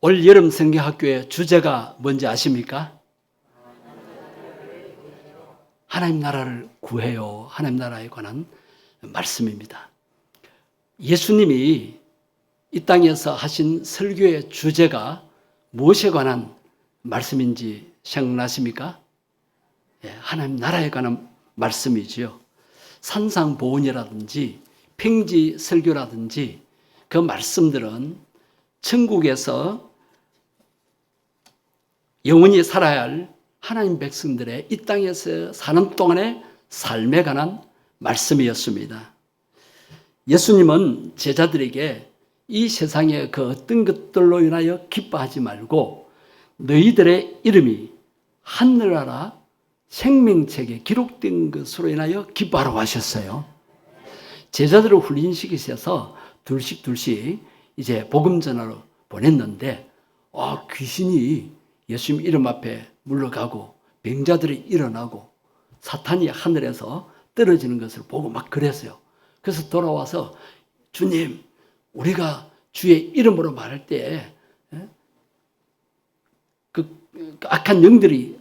올 여름 성경학교의 주제가 뭔지 아십니까? 하나님 나라를 구해요. 하나님 나라에 관한 말씀입니다. 예수님이 이 땅에서 하신 설교의 주제가 무엇에 관한 말씀인지 생각나십니까? 하나님 나라에 관한 말씀이지요. 산상보훈이라든지 평지 설교라든지 그 말씀들은 천국에서 영원히 살아야 할 하나님 백성들의 이 땅에서 사는 동안의 삶에 관한 말씀이었습니다. 예수님은 제자들에게 이 세상의 그 어떤 것들로 인하여 기뻐하지 말고 너희들의 이름이 하늘나라 생명책에 기록된 것으로 인하여 기뻐하라고 하셨어요. 제자들을 훈련시키셔서 둘씩 이제 복음 전하러 보냈는데 귀신이 예수님 이름 앞에 물러가고 병자들이 일어나고 사탄이 하늘에서 떨어지는 것을 보고 막 그랬어요. 그래서 돌아와서 주님, 우리가 주의 이름으로 말할 때 그 악한 영들이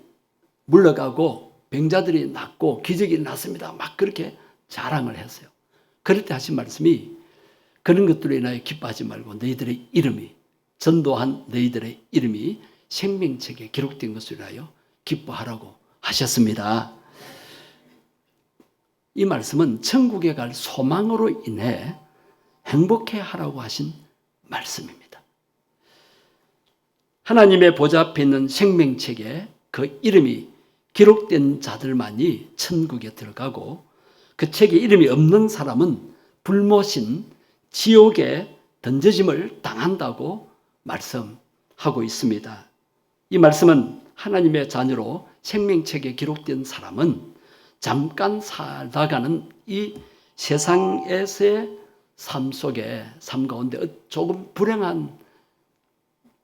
물러가고 병자들이 낫고 기적이 났습니다. 막 그렇게 자랑을 했어요. 그럴 때 하신 말씀이 그런 것들로 인하여 기뻐하지 말고 너희들의 이름이 전도한 너희들의 이름이 생명책에 기록된 것을 위하여 기뻐하라고 하셨습니다. 이 말씀은 천국에 갈 소망으로 인해 행복해하라고 하신 말씀입니다. 하나님의 보좌 앞에 있는 생명책에 그 이름이 기록된 자들만이 천국에 들어가고 그 책에 이름이 없는 사람은 불모신 지옥에 던져짐을 당한다고 말씀하고 있습니다. 이 말씀은 하나님의 자녀로 생명책에 기록된 사람은 잠깐 살다가는 이 세상에서의 삶 속에 삶 가운데 조금 불행한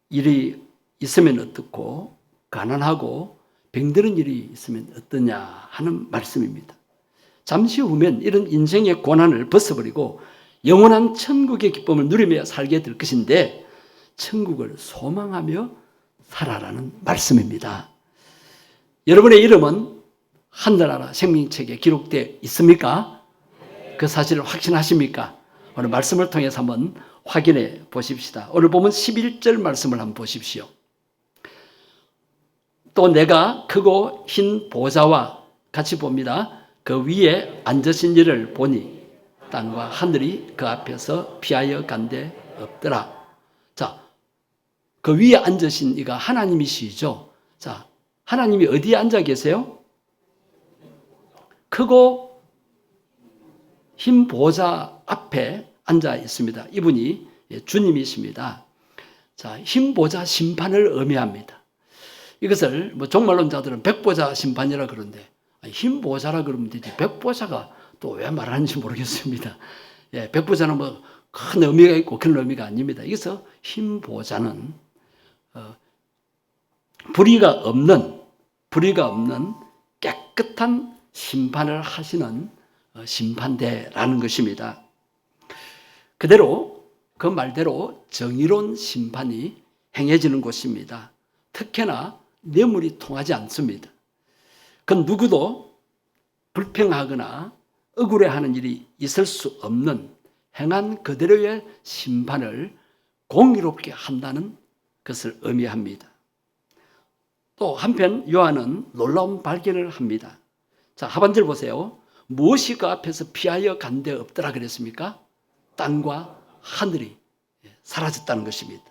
일이 있으면 어떻고 가난하고 병드는 일이 있으면 어떠냐 하는 말씀입니다. 잠시 후면 이런 인생의 고난을 벗어버리고 영원한 천국의 기쁨을 누리며 살게 될 것인데 천국을 소망하며 살아라는 말씀입니다. 여러분의 이름은 하늘나라 생명책에 기록되어 있습니까? 그 사실을 확신하십니까? 오늘 말씀을 통해서 한번 확인해 보십시다. 오늘 보면 11절 말씀을 한번 보십시오. 또 내가 크고 흰 보좌와 같이 봅니다. 그 위에 앉으신 이를 보니 땅과 하늘이 그 앞에서 피하여 간데 없더라. 자, 그 위에 앉으신 이가 하나님이시죠. 자, 하나님이 어디에 앉아 계세요? 크고 흰 보좌 앞에 앉아 있습니다. 이분이 주님이십니다. 자, 흰 보좌 심판을 의미합니다. 이것을 종말론자들은 백보자 심판이라 그러는데 흰 보좌라 그러면 되지 백보자가 또 왜 말하는지 모르겠습니다. 백보자는 큰 의미가 있고 그런 의미가 아닙니다. 여기서 흰 보좌는 불의가 없는 깨끗한 심판을 하시는 심판대라는 것입니다. 그대로 그 말대로 정의로운 심판이 행해지는 곳입니다. 특히나 뇌물이 통하지 않습니다. 그 누구도 불평하거나 억울해하는 일이 있을 수 없는 행한 그대로의 심판을 공의롭게 한다는 것을 의미합니다. 또 한편 요한은 놀라운 발견을 합니다. 자, 하반절 보세요. 무엇이 그 앞에서 피하여 간 데 없더라 그랬습니까? 땅과 하늘이 사라졌다는 것입니다.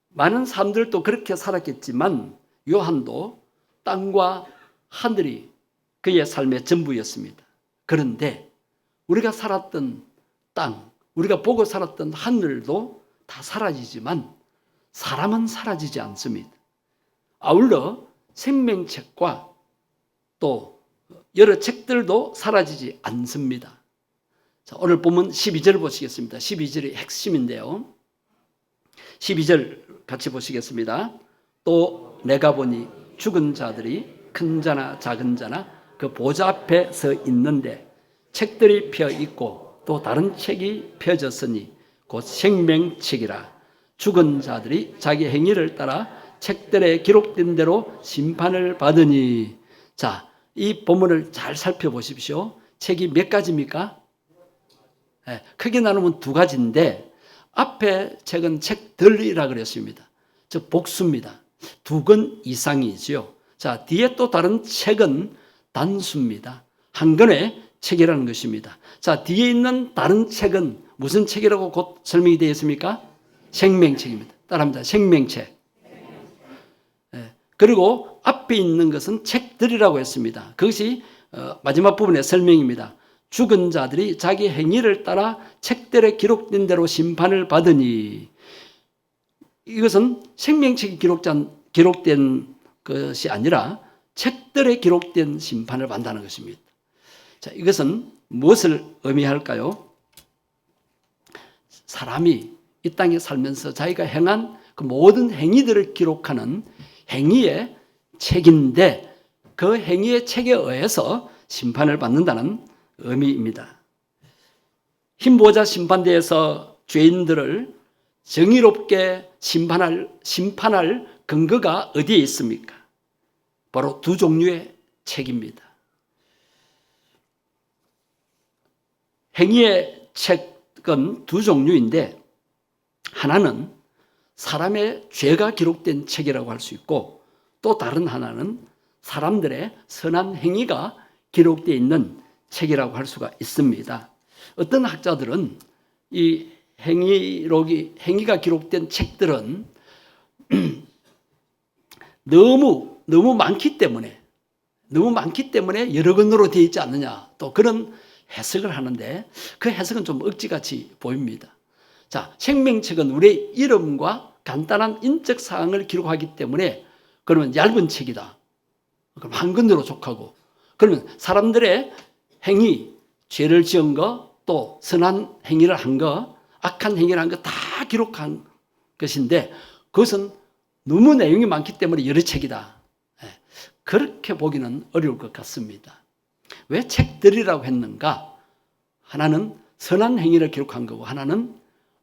많은 사람들도 그렇게 살았겠지만 요한도 땅과 하늘이 그의 삶의 전부였습니다. 그런데 우리가 살았던 땅, 우리가 보고 살았던 하늘도 다 사라지지만 사람은 사라지지 않습니다. 아울러 생명책과 또 여러 책들도 사라지지 않습니다. 자, 오늘 보면 12절 보시겠습니다. 12절이 핵심인데요. 12절 같이 보시겠습니다. 또 내가 보니 죽은 자들이 큰 자나 작은 자나 그 보좌 앞에 서 있는데 책들이 펴 있고 또 다른 책이 펴졌으니 곧 생명책이라. 죽은 자들이 자기 행위를 따라 책들에 기록된 대로 심판을 받으니. 자, 이 본문을 잘 살펴보십시오. 책이 몇 가지입니까? 네, 크게 나누면 두 가지인데 앞에 책은 책들이라 그랬습니다. 즉 복수입니다. 두 권 이상이지요. 자, 뒤에 또 다른 책은 단수입니다. 한 권의 책이라는 것입니다. 자, 뒤에 있는 다른 책은 무슨 책이라고 곧 설명이 되어 있습니까? 생명책입니다. 따라합니다. 생명책. 네. 그리고 앞에 있는 것은 책들이라고 했습니다. 그것이 마지막 부분의 설명입니다. 죽은 자들이 자기 행위를 따라 책들에 기록된 대로 심판을 받으니. 이것은 생명책이 기록된 것이 아니라 책들에 기록된 심판을 받는다는 것입니다. 자, 이것은 무엇을 의미할까요? 사람이 이 땅에 살면서 자기가 행한 그 모든 행위들을 기록하는 행위의 책인데 그 행위의 책에 의해서 심판을 받는다는 의미입니다. 흰보자 심판대에서 죄인들을 정의롭게 심판할 근거가 어디에 있습니까? 바로 두 종류의 책입니다. 행위의 책은 두 종류인데 하나는 사람의 죄가 기록된 책이라고 할 수 있고 또 다른 하나는 사람들의 선한 행위가 기록되어 있는 책이라고 할 수가 있습니다. 어떤 학자들은 이 행위가 기록된 책들은 너무 많기 때문에 여러 권으로 되어 있지 않느냐 또 그런 해석을 하는데 그 해석은 좀 억지같이 보입니다. 자, 생명책은 우리의 이름과 간단한 인적 사항을 기록하기 때문에 그러면 얇은 책이다. 그럼 한 권으로 족하고 그러면 사람들의 행위, 죄를 지은 거, 또 선한 행위를 한 거, 악한 행위를 한 거 다 기록한 것인데 그것은 너무 내용이 많기 때문에 여러 책이다. 그렇게 보기는 어려울 것 같습니다. 왜 책들이라고 했는가? 하나는 선한 행위를 기록한 거고 하나는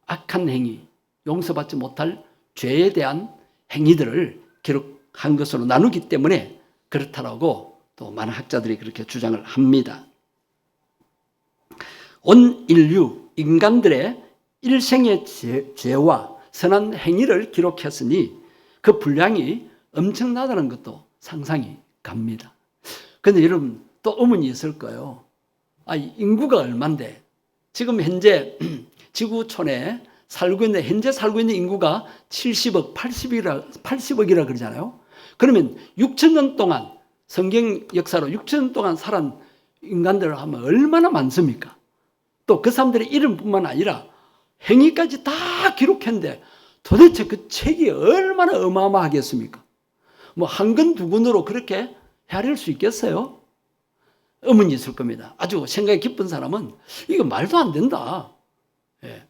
악한 행위, 용서받지 못할 죄에 대한 행위들을 기록한 것으로 나누기 때문에 그렇다라고 또 많은 학자들이 그렇게 주장을 합니다. 온 인류, 인간들의 일생의 죄와 선한 행위를 기록했으니 그 분량이 엄청나다는 것도 상상이 갑니다. 그런데 여러분 또 의문이 있을 거예요. 인구가 얼만데 지금 현재 지구촌에 현재 살고 있는 인구가 70억, 80억이라 그러잖아요. 그러면 6,000년 동안 성경 역사로 6,000년 동안 살은 인간들을 하면 얼마나 많습니까? 또 그 사람들의 이름뿐만 아니라 행위까지 다 기록했는데 도대체 그 책이 얼마나 어마어마하겠습니까? 뭐 한 권, 두 권으로 그렇게 헤아릴 수 있겠어요? 의문이 있을 겁니다. 아주 생각이 깊은 사람은 이거 말도 안 된다. 예.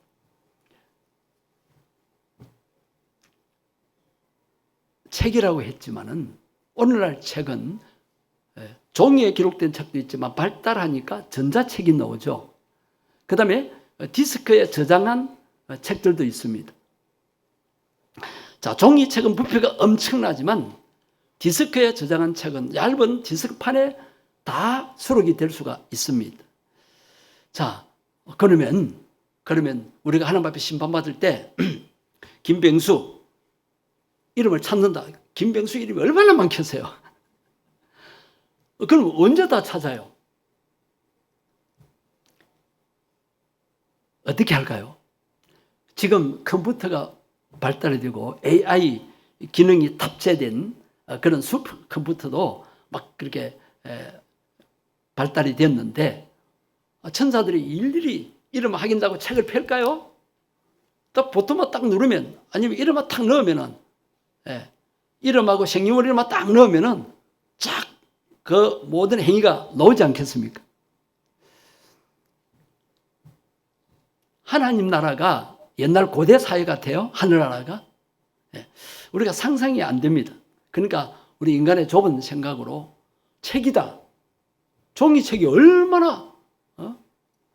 책이라고 했지만은 오늘날 책은 종이에 기록된 책도 있지만 발달하니까 전자책이 나오죠. 그 다음에 디스크에 저장한 책들도 있습니다. 자, 종이책은 부피가 엄청나지만 디스크에 저장한 책은 얇은 디스크판에 다 수록이 될 수가 있습니다. 자, 그러면 우리가 하나님 앞에 심판받을 때 김병수 이름을 찾는다. 김병수 이름이 얼마나 많겠어요? 그럼 언제 다 찾아요? 어떻게 할까요? 지금 컴퓨터가 발달이 되고 AI 기능이 탑재된 그런 슈퍼 컴퓨터도 막 그렇게 발달이 됐는데 천사들이 일일이 이름 확인하고 책을 펼까요? 딱 보통만 딱 누르면 아니면 이름만 딱 넣으면은 이름하고 생년월 일만 딱 넣으면은 쫙 그 모든 행위가 나오지 않겠습니까? 하나님 나라가 옛날 고대 사회 같아요. 하늘나라가. 우리가 상상이 안 됩니다. 그러니까 우리 인간의 좁은 생각으로 책이다. 종이책이 얼마나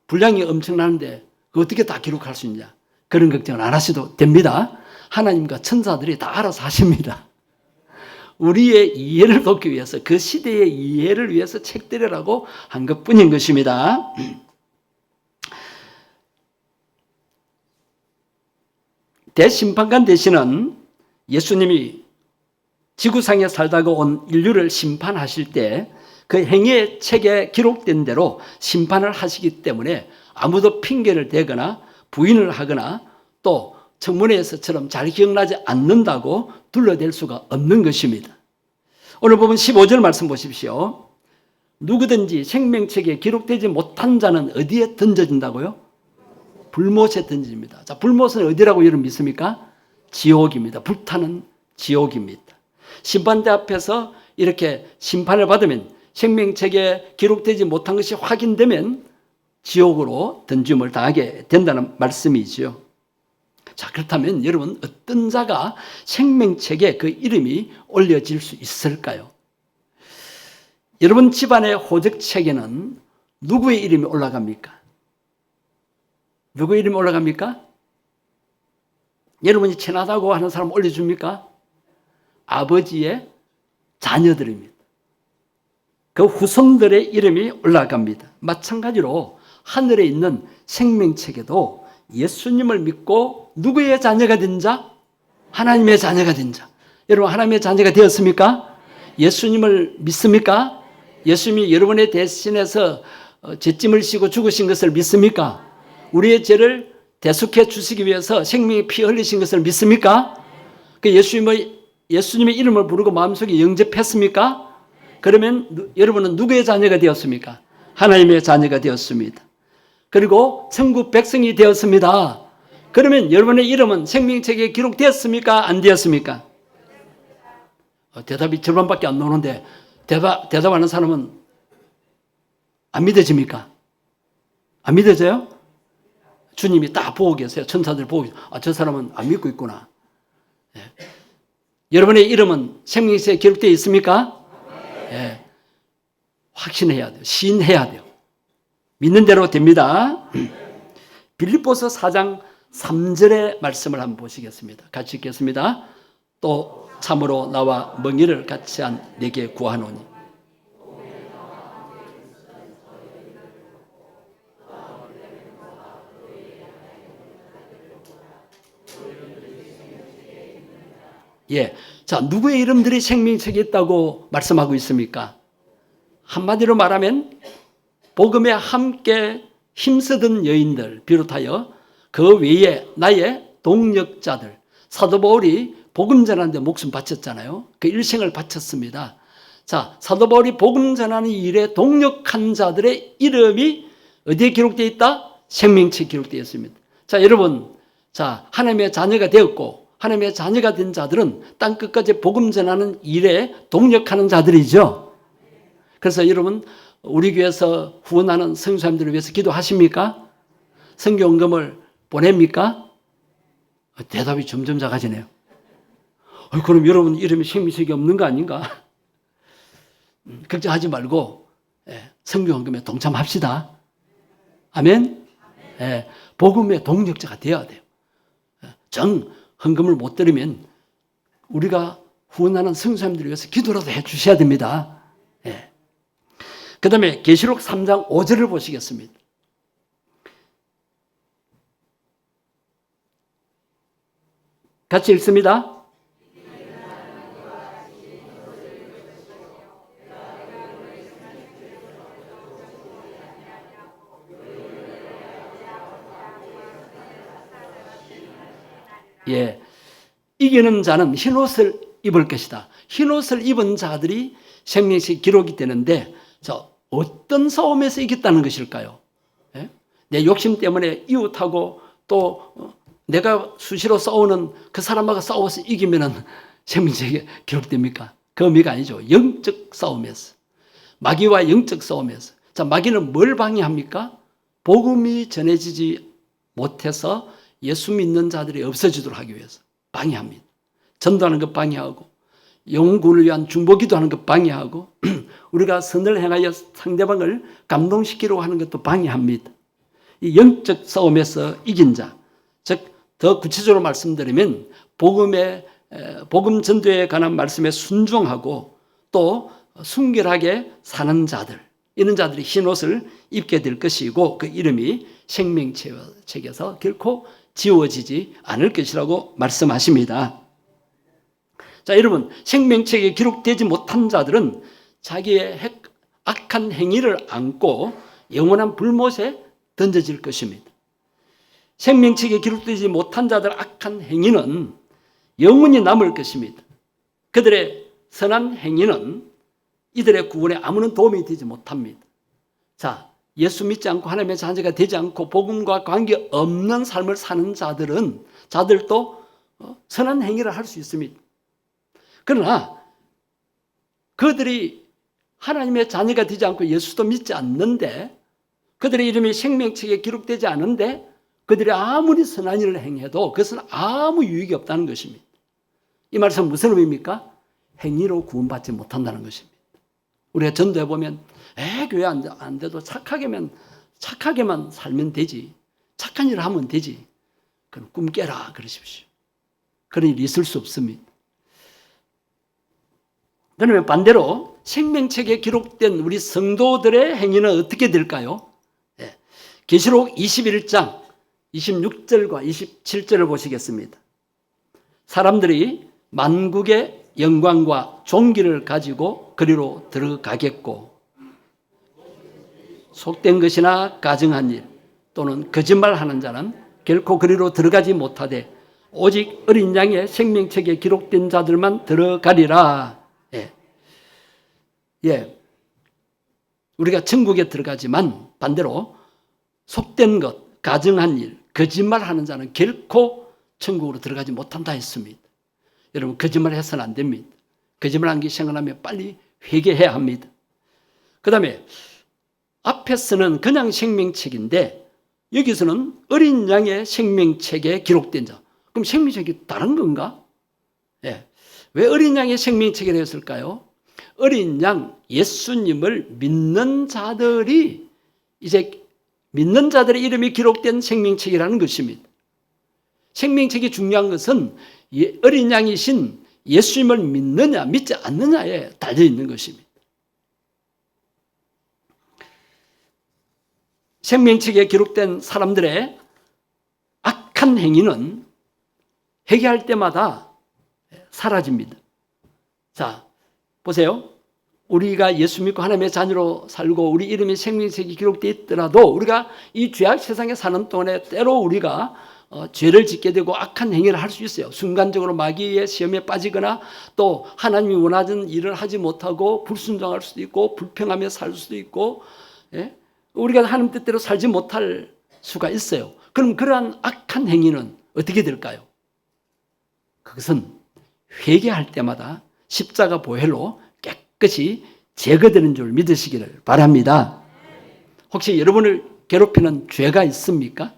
분량이 엄청나는데 어떻게 다 기록할 수 있냐. 그런 걱정을 안 하셔도 됩니다. 하나님과 천사들이 다 알아서 하십니다. 우리의 이해를 돕기 위해서, 그 시대의 이해를 위해서 책들이라고 한 것뿐인 것입니다. 대심판관 대신은 예수님이 지구상에 살다가 온 인류를 심판하실 때 그 행위의 책에 기록된 대로 심판을 하시기 때문에 아무도 핑계를 대거나 부인을 하거나 또 청문회에서처럼 잘 기억나지 않는다고 둘러댈 수가 없는 것입니다. 오늘 보면 15절 말씀 보십시오. 누구든지 생명책에 기록되지 못한 자는 어디에 던져진다고요? 불못에 던집니다. 자, 불못은 어디라고 여러분 믿습니까? 지옥입니다. 불타는 지옥입니다. 심판대 앞에서 이렇게 심판을 받으면, 생명책에 기록되지 못한 것이 확인되면 지옥으로 던짐을 당하게 된다는 말씀이지요. 자, 그렇다면 여러분, 어떤 자가 생명책에 그 이름이 올려질 수 있을까요? 여러분 집안의 호적책에는 누구의 이름이 올라갑니까? 누구의 이름이 올라갑니까? 여러분이 친하다고 하는 사람 올려줍니까? 아버지의 자녀들입니다. 그 후손들의 이름이 올라갑니다. 마찬가지로 하늘에 있는 생명책에도 예수님을 믿고 누구의 자녀가 된 자? 하나님의 자녀가 된 자. 여러분, 하나님의 자녀가 되었습니까? 예수님을 믿습니까? 예수님이 여러분의 대신해서 죄짐을 지고 죽으신 것을 믿습니까? 우리의 죄를 대속해 주시기 위해서 생명의 피 흘리신 것을 믿습니까? 그 예수님의 이름을 부르고 마음속에 영접했습니까? 그러면 여러분은 누구의 자녀가 되었습니까? 하나님의 자녀가 되었습니다. 그리고 천국 백성이 되었습니다. 그러면 여러분의 이름은 생명책에 기록되었습니까? 안 되었습니까? 대답이 절반밖에 안 나오는데 대답하는 사람은 안 믿어집니까? 안 믿어져요? 주님이 딱 보고 계세요. 천사들 보고 계세요. 아, 저 사람은 안 믿고 있구나. 네. 여러분의 이름은 생명책에 기록되어 있습니까? 네. 확신해야 돼요. 시인해야 돼요. 믿는 대로 됩니다. 빌립보서 4장 3절의 말씀을 한번 보시겠습니다. 같이 읽겠습니다. 또 참으로 나와 멍에를 같이 한 내게 구하노니. 예. 자, 누구의 이름들이 생명책에 있다고 말씀하고 있습니까? 한마디로 말하면 복음에 함께 힘쓰던 여인들 비롯하여 그 외에 나의 동력자들, 사도 바울이 복음 전하는데 목숨 바쳤잖아요. 그 일생을 바쳤습니다. 자, 사도 바울이 복음 전하는 일에 동력한 자들의 이름이 어디에 기록되어 있다? 생명책에 기록되어 있습니다. 자, 여러분, 자, 하나님의 자녀가 되었고 하나님의 자녀가 된 자들은 땅 끝까지 복음 전하는 일에 동력하는 자들이죠. 그래서 여러분, 우리 교회에서 후원하는 성도님들을 위해서 기도하십니까? 선교원금을 보냅니까? 대답이 점점 작아지네요. 그럼 여러분 이름이 생명책이 없는 거 아닌가? 걱정하지 말고 선교원금에 동참합시다. 아멘? 복음의 동력자가 되어야 돼요. 정 헌금을 못 드리면 우리가 후원하는 성도님들을 위해서 기도라도 해 주셔야 됩니다. 그 다음에 계시록 3장 5절을 보시겠습니다. 같이 읽습니다. 예, 이기는 자는 흰옷을 입을 것이다. 흰옷을 입은 자들이 생명책 기록이 되는데, 자, 어떤 싸움에서 이겼다는 것일까요? 예? 내 욕심 때문에 이웃하고 또 내가 수시로 싸우는 그 사람하고 싸워서 이기면은 생명책에 기록됩니까? 그 의미가 아니죠. 영적 싸움에서. 마귀와 영적 싸움에서. 자, 마귀는 뭘 방해합니까? 복음이 전해지지 못해서 예수 믿는 자들이 없어지도록 하기 위해서 방해합니다. 전도하는 것 방해하고, 영혼을 위한 중보기도 하는 것 방해하고, 우리가 선을 행하여 상대방을 감동시키려고 하는 것도 방해합니다. 이 영적 싸움에서 이긴 자, 즉 더 구체적으로 말씀드리면 복음 전도에 관한 말씀에 순종하고 또 순결하게 사는 자들, 이런 자들이 흰 옷을 입게 될 것이고 그 이름이 생명책에서 결코 지워지지 않을 것이라고 말씀하십니다. 자, 여러분, 생명책에 기록되지 못한 자들은 자기의 악한 행위를 안고 영원한 불못에 던져질 것입니다. 생명책에 기록되지 못한 자들 악한 행위는 영원히 남을 것입니다. 그들의 선한 행위는 이들의 구원에 아무런 도움이 되지 못합니다. 자, 예수 믿지 않고 하나님의 자녀가 되지 않고 복음과 관계없는 삶을 사는 자들도 선한 행위를 할 수 있습니다. 그러나 그들이 하나님의 자녀가 되지 않고 예수도 믿지 않는데 그들의 이름이 생명책에 기록되지 않은데 그들이 아무리 선한 일을 행해도 그것은 아무 유익이 없다는 것입니다. 이 말씀은 무슨 의미입니까? 행위로 구원받지 못한다는 것입니다. 우리가 전도해 보면 교회 안 돼도 착하게만 살면 되지. 착한 일을 하면 되지. 그럼 꿈 깨라 그러십시오. 그런 일이 있을 수 없습니다. 그러면 반대로 생명책에 기록된 우리 성도들의 행위는 어떻게 될까요? 계시록 21장 26절과 27절을 보시겠습니다. 사람들이 만국의 영광과 존귀를 가지고 그리로 들어가겠고 속된 것이나 가증한 일 또는 거짓말하는 자는 결코 그리로 들어가지 못하되 오직 어린 양의 생명책에 기록된 자들만 들어가리라. 우리가 천국에 들어가지만 반대로 속된 것, 가증한 일, 거짓말하는 자는 결코 천국으로 들어가지 못한다 했습니다. 여러분, 거짓말해서는 안 됩니다. 거짓말한 게 생각나면 빨리 회개해야 합니다. 그 다음에 앞에서는 그냥 생명책인데 여기서는 어린 양의 생명책에 기록된 자. 그럼 생명책이 다른 건가? 왜 어린 양의 생명책이라 했을까요? 어린 양 예수님을 믿는 자들이 이제 믿는 자들의 이름이 기록된 생명책이라는 것입니다. 생명책이 중요한 것은 어린 양이신 예수님을 믿느냐 믿지 않느냐에 달려 있는 것입니다. 생명책에 기록된 사람들의 악한 행위는 회개할 때마다 사라집니다. 자, 보세요. 우리가 예수 믿고 하나님의 자녀로 살고 우리 이름이 생명책에 기록되어 있더라도 우리가 이 죄악 세상에 사는 동안에 때로 우리가 죄를 짓게 되고 악한 행위를 할 수 있어요. 순간적으로 마귀의 시험에 빠지거나 또 하나님이 원하는 일을 하지 못하고 불순종할 수도 있고 불평하며 살 수도 있고 우리가 하나님 뜻대로 살지 못할 수가 있어요. 그럼 그러한 악한 행위는 어떻게 될까요? 그것은 회개할 때마다 십자가 보혈로 깨끗이 제거되는 줄 믿으시기를 바랍니다. 혹시 여러분을 괴롭히는 죄가 있습니까?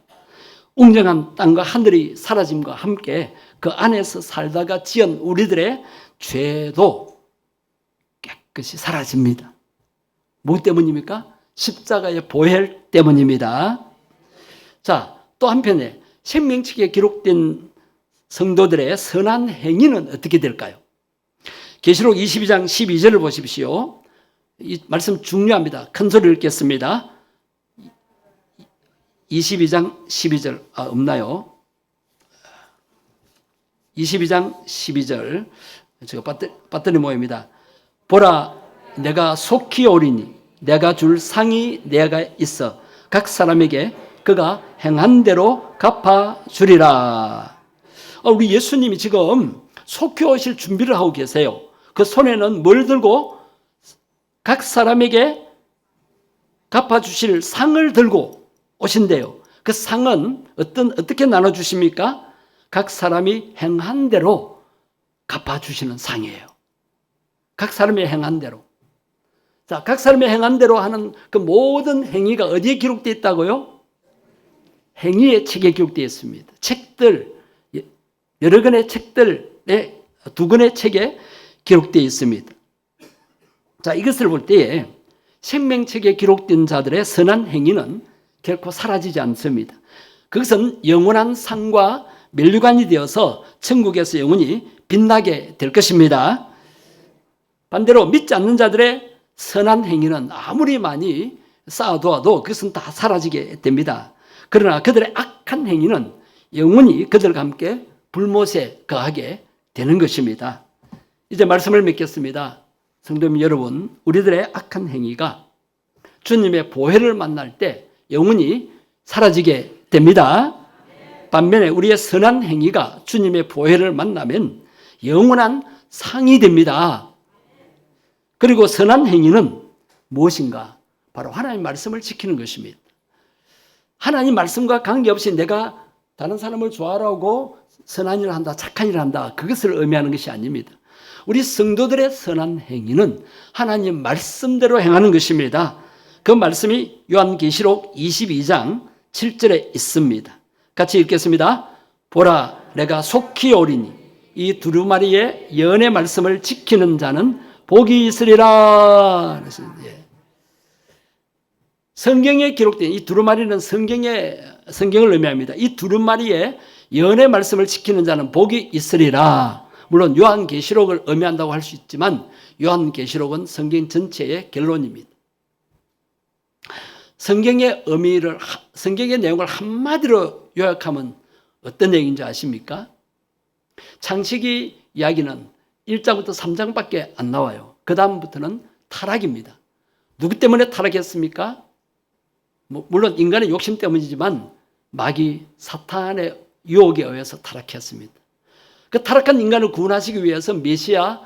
웅장한 땅과 하늘이 사라짐과 함께 그 안에서 살다가 지은 우리들의 죄도 깨끗이 사라집니다. 뭐 때문입니까? 십자가의 보혈 때문입니다. 자, 또 한편에 생명책에 기록된 성도들의 선한 행위는 어떻게 될까요? 계시록 22장 12절을 보십시오. 이 말씀 중요합니다. 큰 소리를 읽겠습니다. 22장 12절 없나요? 22장 12절 제가 배터리 모입니다. 보라, 내가 속히 오리니 내가 줄 상이 내가 있어 각 사람에게 그가 행한 대로 갚아주리라. 우리 예수님이 지금 속히 오실 준비를 하고 계세요. 그 손에는 뭘 들고? 각 사람에게 갚아주실 상을 들고 오신대요. 그 상은 어떻게 나눠주십니까? 각 사람이 행한 대로 갚아주시는 상이에요. 각 사람이 행한 대로. 자, 각 사람이 행한 대로 하는 그 모든 행위가 어디에 기록되어 있다고요? 행위의 책에 기록되어 있습니다. 책들, 여러 권의 책들에 두 권의 책에 기록되어 있습니다. 자, 이것을 볼 때에 생명책에 기록된 자들의 선한 행위는 결코 사라지지 않습니다. 그것은 영원한 상과 면류관이 되어서 천국에서 영원히 빛나게 될 것입니다. 반대로 믿지 않는 자들의 선한 행위는 아무리 많이 쌓아두어도 그것은 다 사라지게 됩니다. 그러나 그들의 악한 행위는 영원히 그들과 함께 불못에 거하게 되는 것입니다. 이제 말씀을 맺겠습니다. 성도님 여러분, 우리들의 악한 행위가 주님의 보혜를 만날 때 영원히 사라지게 됩니다. 반면에 우리의 선한 행위가 주님의 보혜를 만나면 영원한 상이 됩니다. 그리고 선한 행위는 무엇인가? 바로 하나님의 말씀을 지키는 것입니다. 하나님 말씀과 관계없이 내가 다른 사람을 좋아하라고 선한 일을 한다, 착한 일을 한다, 그것을 의미하는 것이 아닙니다. 우리 성도들의 선한 행위는 하나님 말씀대로 행하는 것입니다. 그 말씀이 요한계시록 22장 7절에 있습니다. 같이 읽겠습니다. 보라, 내가 속히 오리니 이 두루마리의 연의 말씀을 지키는 자는 복이 있으리라. 성경에 기록된 이 두루마리는 성경을 의미합니다. 이 두루마리의 연의 말씀을 지키는 자는 복이 있으리라. 물론 요한계시록을 의미한다고 할 수 있지만 요한계시록은 성경 전체의 결론입니다. 성경의 내용을 한마디로 요약하면 어떤 내용인지 아십니까? 창세기 이야기는 1장부터 3장밖에 안 나와요. 그 다음부터는 타락입니다. 누구 때문에 타락했습니까? 물론 인간의 욕심 때문이지만 마귀 사탄의 유혹에 의해서 타락했습니다. 그 타락한 인간을 구원하시기 위해서 메시아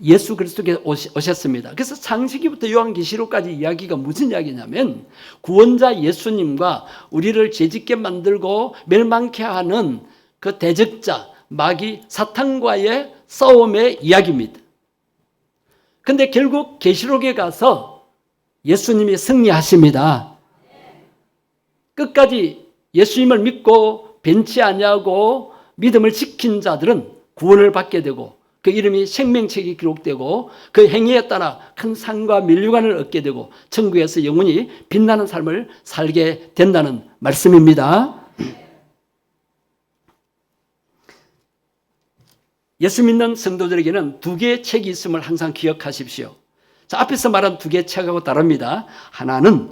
예수 그리스도께서 오셨습니다. 그래서 창세기부터 요한계시록까지 이야기가 무슨 이야기냐면 구원자 예수님과 우리를 죄짓게 만들고 멸망케 하는 그 대적자 마귀 사탄과의 싸움의 이야기입니다. 그런데 결국 계시록에 가서 예수님이 승리하십니다. 끝까지 예수님을 믿고 변치 아니하고 믿음을 지킨 자들은 구원을 받게 되고 그 이름이 생명책에 기록되고 그 행위에 따라 큰 상과 면류관을 얻게 되고 천국에서 영원히 빛나는 삶을 살게 된다는 말씀입니다. 예수 믿는 성도들에게는 두 개의 책이 있음을 항상 기억하십시오. 자, 앞에서 말한 두 개의 책하고 다릅니다. 하나는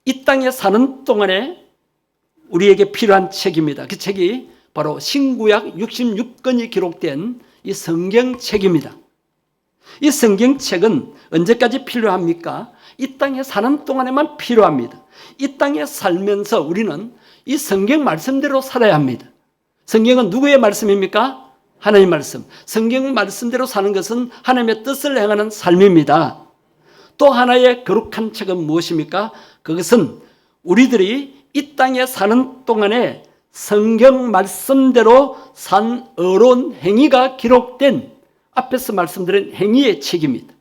이 땅에 사는 동안에 우리에게 필요한 책입니다. 그 책이 바로 신구약 66권이 기록된 이 성경책입니다. 이 성경책은 언제까지 필요합니까? 이 땅에 사는 동안에만 필요합니다. 이 땅에 살면서 우리는 이 성경 말씀대로 살아야 합니다. 성경은 누구의 말씀입니까? 하나님의 말씀. 성경 말씀대로 사는 것은 하나님의 뜻을 행하는 삶입니다. 또 하나의 거룩한 책은 무엇입니까? 그것은 우리들이 이 땅에 사는 동안에 성경 말씀대로 산 의로운 행위가 기록된 앞에서 말씀드린 행위의 책입니다.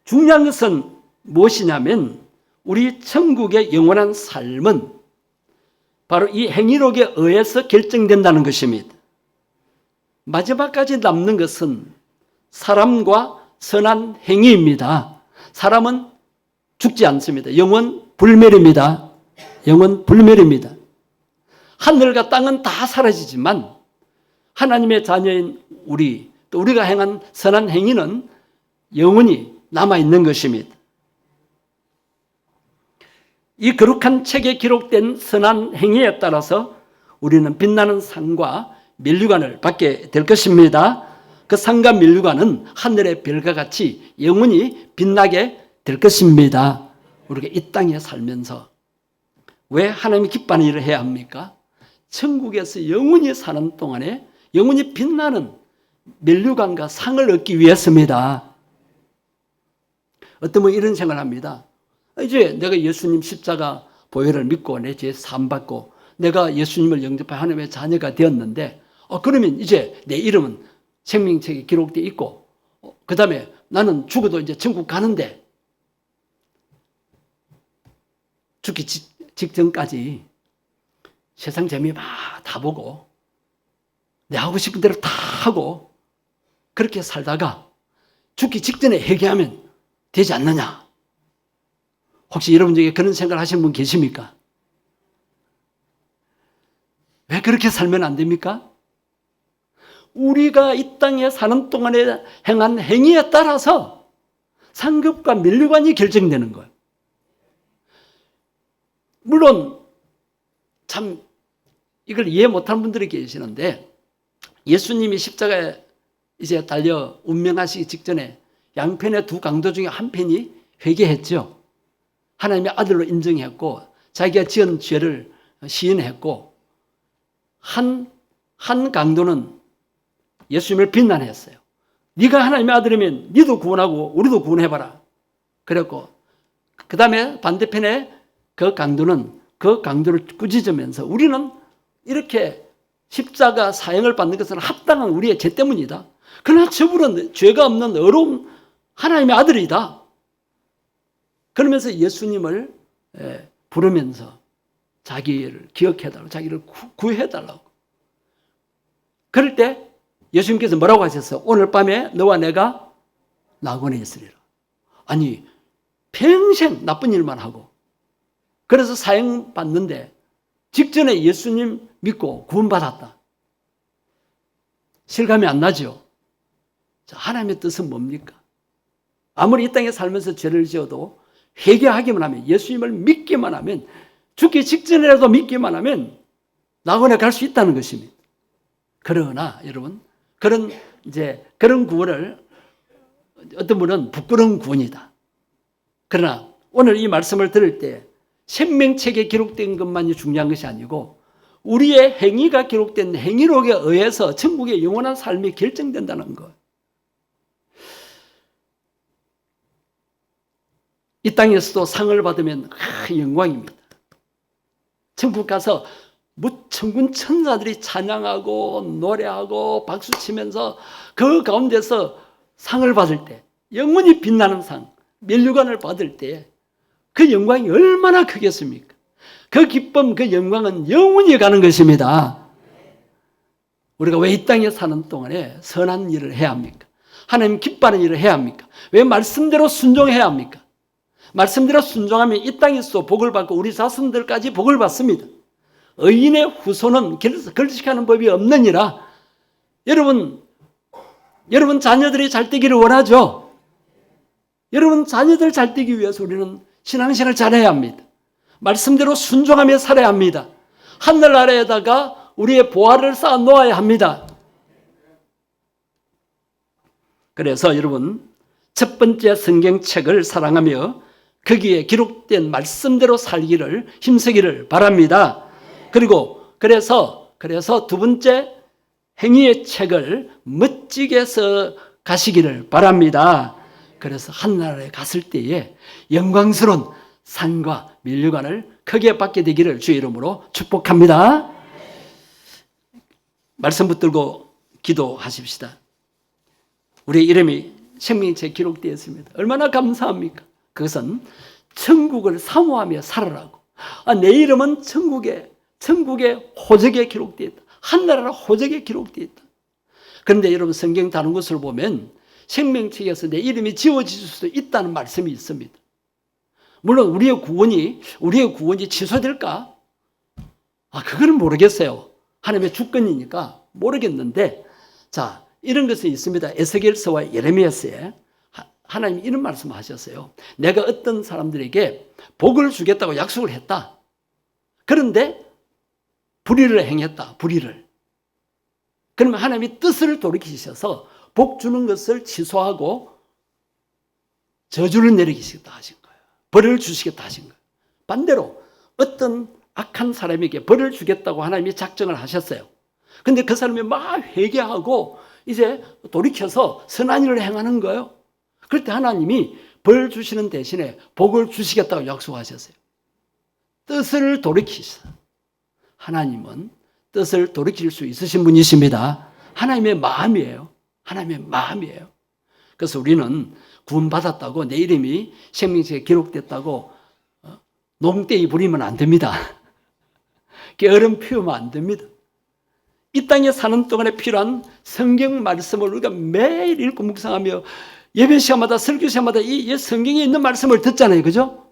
중요한 것은 무엇이냐면 우리 천국의 영원한 삶은 바로 이 행위록에 의해서 결정된다는 것입니다. 마지막까지 남는 것은 사람과 선한 행위입니다. 사람은 죽지 않습니다. 영원 불멸입니다. 영원 불멸입니다. 하늘과 땅은 다 사라지지만 하나님의 자녀인 우리, 또 우리가 행한 선한 행위는 영원히 남아있는 것입니다. 이 거룩한 책에 기록된 선한 행위에 따라서 우리는 빛나는 상과 면류관을 받게 될 것입니다. 그 상과 면류관은 하늘의 별과 같이 영원히 빛나게 될 것입니다. 우리가 이 땅에 살면서 왜 하나님이 기뻐하는 일을 해야 합니까? 천국에서 영원히 사는 동안에 영원히 빛나는 면류관과 상을 얻기 위해서입니다. 어떤 분은 이런 생각을 합니다. 이제 내가 예수님 십자가 보혈을 믿고 내 죄 사함 받고 내가 예수님을 영접한 하나님의 자녀가 되었는데 그러면 이제 내 이름은 생명책에 기록되어 있고 그 다음에 나는 죽어도 이제 천국 가는데 죽기 직전까지 세상 재미 다 보고 내 하고 싶은 대로 다 하고 그렇게 살다가 죽기 직전에 회개하면 되지 않느냐? 혹시 여러분 중에 그런 생각을 하시는 분 계십니까? 왜 그렇게 살면 안 됩니까? 우리가 이 땅에 사는 동안에 행한 행위에 따라서 상급과 면류관이 결정되는 거예요. 물론 참 이걸 이해 못하는 분들이 계시는데, 예수님이 십자가에 이제 달려 운명하시기 직전에 양편의 두 강도 중에 한 편이 회개했죠. 하나님의 아들로 인정했고 자기가 지은 죄를 시인했고, 한 강도는 예수님을 비난했어요. 네가 하나님의 아들이면 네도 구원하고 우리도 구원해봐라. 그랬고, 그 다음에 반대편에 그 강도는 그 강도를 꾸짖으면서 우리는 이렇게 십자가 사형을 받는 것은 합당한 우리의 죄 때문이다. 그러나 저분은 죄가 없는 의로운 하나님의 아들이다. 그러면서 예수님을 부르면서 자기를 기억해달라고, 자기를 구해달라고. 그럴 때 예수님께서 뭐라고 하셨어요? 오늘 밤에 너와 내가 낙원에 있으리라. 아니, 평생 나쁜 일만 하고, 그래서 사형 받는데 직전에 예수님 믿고 구원받았다. 실감이 안 나죠? 자, 하나님의 뜻은 뭡니까? 아무리 이 땅에 살면서 죄를 지어도 회개하기만 하면, 예수님을 믿기만 하면, 죽기 직전이라도 믿기만 하면 낙원에 갈 수 있다는 것입니다. 그러나 여러분, 그런 구원을 어떤 분은 부끄러운 구원이다. 그러나 오늘 이 말씀을 들을 때 생명책에 기록된 것만이 중요한 것이 아니고 우리의 행위가 기록된 행위록에 의해서 천국의 영원한 삶이 결정된다는 것. 이 땅에서도 상을 받으면 영광입니다. 천국 가서 천군 천사들이 찬양하고 노래하고 박수치면서 그 가운데서 상을 받을 때, 영원히 빛나는 상, 면류관을 받을 때 그 영광이 얼마나 크겠습니까? 그 기쁨, 그 영광은 영원히 가는 것입니다. 우리가 왜 이 땅에 사는 동안에 선한 일을 해야 합니까? 하나님 기뻐하는 일을 해야 합니까? 왜 말씀대로 순종해야 합니까? 말씀대로 순종하면 이 땅에서 복을 받고 우리 자손들까지 복을 받습니다. 의인의 후손은 결식하는 법이 없느니라. 여러분 자녀들이 잘 되기를 원하죠? 여러분 자녀들 잘 되기 위해서 우리는 신앙생활을 잘해야 합니다. 말씀대로 순종하며 살아야 합니다. 하늘나라에다가 우리의 보화를 쌓아 놓아야 합니다. 그래서 여러분, 첫 번째 성경책을 사랑하며 거기에 기록된 말씀대로 살기를 힘쓰기를 바랍니다. 그래서 두 번째, 행위의 책을 멋지게 써 가시기를 바랍니다. 그래서 하늘나라에 갔을 때에 영광스러운 상과 면류관을 크게 받게 되기를 주의 이름으로 축복합니다. 말씀 붙들고 기도하십시다. 우리의 이름이 생명책에 기록되었습니다. 얼마나 감사합니까? 그것은 천국을 사모하며 살아라고. 내 이름은 천국의 호적에 기록되어 있다. 한나라 호적에 기록되어 있다. 그런데 여러분, 성경 다른 것을 보면 생명책에서 내 이름이 지워질 수도 있다는 말씀이 있습니다. 물론 우리의 구원이 취소될까? 그거는 모르겠어요. 하나님의 주권이니까 모르겠는데, 자, 이런 것이 있습니다. 에스겔서와 예레미야서에 하나님이 이런 말씀하셨어요. 내가 어떤 사람들에게 복을 주겠다고 약속을 했다. 그런데 불의를 행했다. 불의를. 그러면 하나님이 뜻을 돌이키셔서 복 주는 것을 취소하고 저주를 내리시겠다 하신 거예요. 벌을 주시겠다 하신 거예요. 반대로 어떤 악한 사람에게 벌을 주겠다고 하나님이 작정을 하셨어요. 근데 그 사람이 막 회개하고 이제 돌이켜서 선한 일을 행하는 거예요. 그럴 때 하나님이 벌 주시는 대신에 복을 주시겠다고 약속하셨어요. 뜻을 돌이키시다. 하나님은 뜻을 돌이킬 수 있으신 분이십니다. 하나님의 마음이에요. 하나님의 마음이에요. 그래서 우리는 구원받았다고 내 이름이 생명책에 기록됐다고 농땡이 부리면 안 됩니다. 게으름 피우면 안 됩니다. 이 땅에 사는 동안에 필요한 성경 말씀을 우리가 매일 읽고 묵상하며 예배 시간마다 설교 시간마다 이 성경에 있는 말씀을 듣잖아요. 그죠?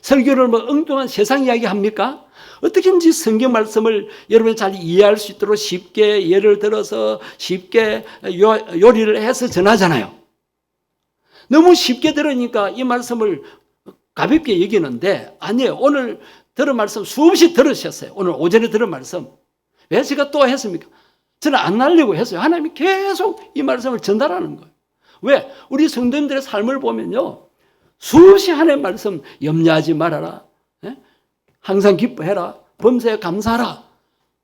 설교를 뭐 엉뚱한 세상 이야기 합니까? 어떻게든지 성경 말씀을 여러분이 잘 이해할 수 있도록 쉽게 예를 들어서 쉽게 요리를 해서 전하잖아요. 너무 쉽게 들으니까 이 말씀을 가볍게 여기는데 아니에요. 오늘 들은 말씀 수없이 들으셨어요. 오늘 오전에 들은 말씀. 왜 제가 또 했습니까? 저는 안 하려고 했어요. 하나님이 계속 이 말씀을 전달하는 거예요. 왜? 우리 성도님들의 삶을 보면요. 수없이 하나님의 말씀 염려하지 말아라. 항상 기뻐해라. 범사에 감사하라.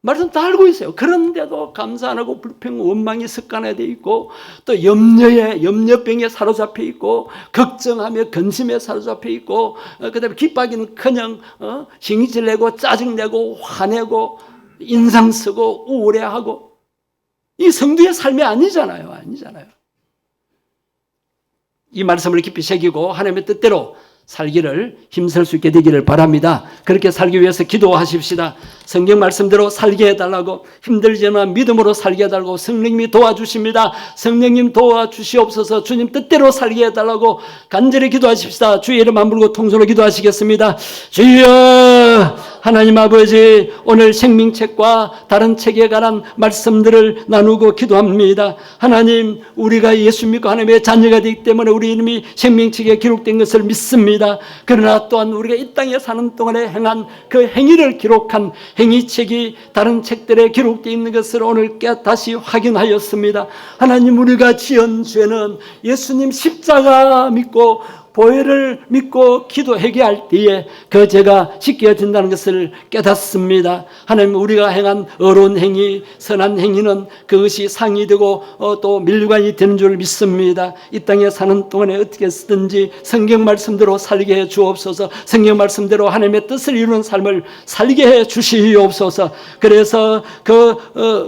말씀 다 알고 있어요. 그런데도 감사 안 하고 불평, 원망이 습관화되어 있고 또 염려병에 사로잡혀 있고 걱정하며 근심에 사로잡혀 있고 그다음에 기뻐하기는커녕 신경질 내고 짜증내고 화내고 인상 쓰고 우울해하고 이 성도의 삶이 아니잖아요. 이 말씀을 깊이 새기고 하나님의 뜻대로 살기를 힘쓸 수 있게 되기를 바랍니다. 그렇게 살기 위해서 기도하십시다. 성경 말씀대로 살게 해달라고, 힘들지만 믿음으로 살게 해달라고 성령님이 도와주십니다. 성령님 도와주시옵소서. 주님 뜻대로 살게 해달라고 간절히 기도하십시다. 주의 이름 안 부르고 통성으로 기도하시겠습니다. 주여, 하나님 아버지, 오늘 생명책과 다른 책에 관한 말씀들을 나누고 기도합니다. 하나님, 우리가 예수 믿고 하나님의 자녀가 되기 때문에 우리 이름이 생명책에 기록된 것을 믿습니다. 그러나 또한 우리가 이 땅에 사는 동안에 행한 그 행위를 기록한 행위책이 다른 책들에 기록되어 있는 것을 오늘 다시 확인하였습니다. 하나님, 우리가 지은 죄는 예수님 십자가 믿고 보혈을 믿고 기도 회개할 때에 그 죄가 씻겨진다는 것을 깨닫습니다. 하나님, 우리가 행한 어려운 행위, 선한 행위는 그것이 상이 되고 또 밀관이 되는 줄 믿습니다. 이 땅에 사는 동안에 어떻게 쓰든지 성경 말씀대로 살게 해 주옵소서. 성경 말씀대로 하나님의 뜻을 이루는 삶을 살게 해 주시옵소서. 그래서 그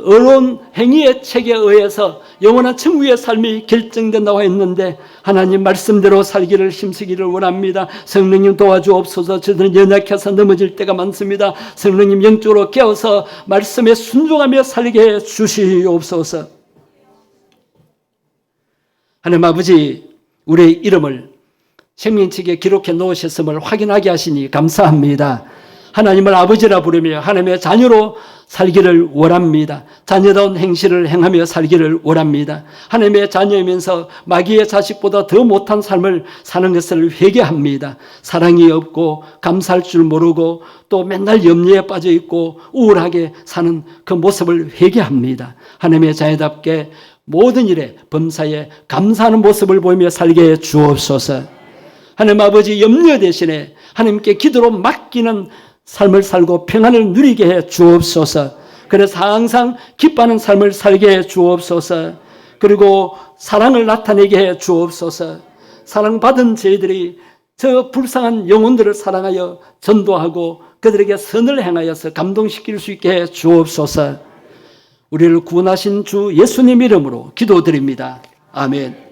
어려운 행위의 책에 의해서 영원한 천국의 삶이 결정된다고 했는데 하나님 말씀대로 살기를 힘쓰기를 원합니다. 성령님 도와주옵소서. 저들은 연약해서 넘어질 때가 많습니다. 성령님 영적으로 깨어서 말씀에 순종하며 살게 해 주시옵소서. 하나님 아버지, 우리의 이름을 생명책에 기록해 놓으셨음을 확인하게 하시니 감사합니다. 하나님을 아버지라 부르며 하나님의 자녀로 살기를 원합니다. 자녀다운 행실을 행하며 살기를 원합니다. 하나님의 자녀이면서 마귀의 자식보다 더 못한 삶을 사는 것을 회개합니다. 사랑이 없고 감사할 줄 모르고 또 맨날 염려에 빠져 있고 우울하게 사는 그 모습을 회개합니다. 하나님의 자녀답게 모든 일에 범사에 감사하는 모습을 보이며 살게 해 주옵소서. 하나님 아버지, 염려 대신에 하나님께 기도로 맡기는 삶을 살고 평안을 누리게 해 주옵소서. 그래서 항상 기뻐하는 삶을 살게 해 주옵소서. 그리고 사랑을 나타내게 해 주옵소서. 사랑받은 저희들이 저 불쌍한 영혼들을 사랑하여 전도하고 그들에게 선을 행하여서 감동시킬 수 있게 해 주옵소서. 우리를 구원하신 주 예수님 이름으로 기도드립니다. 아멘.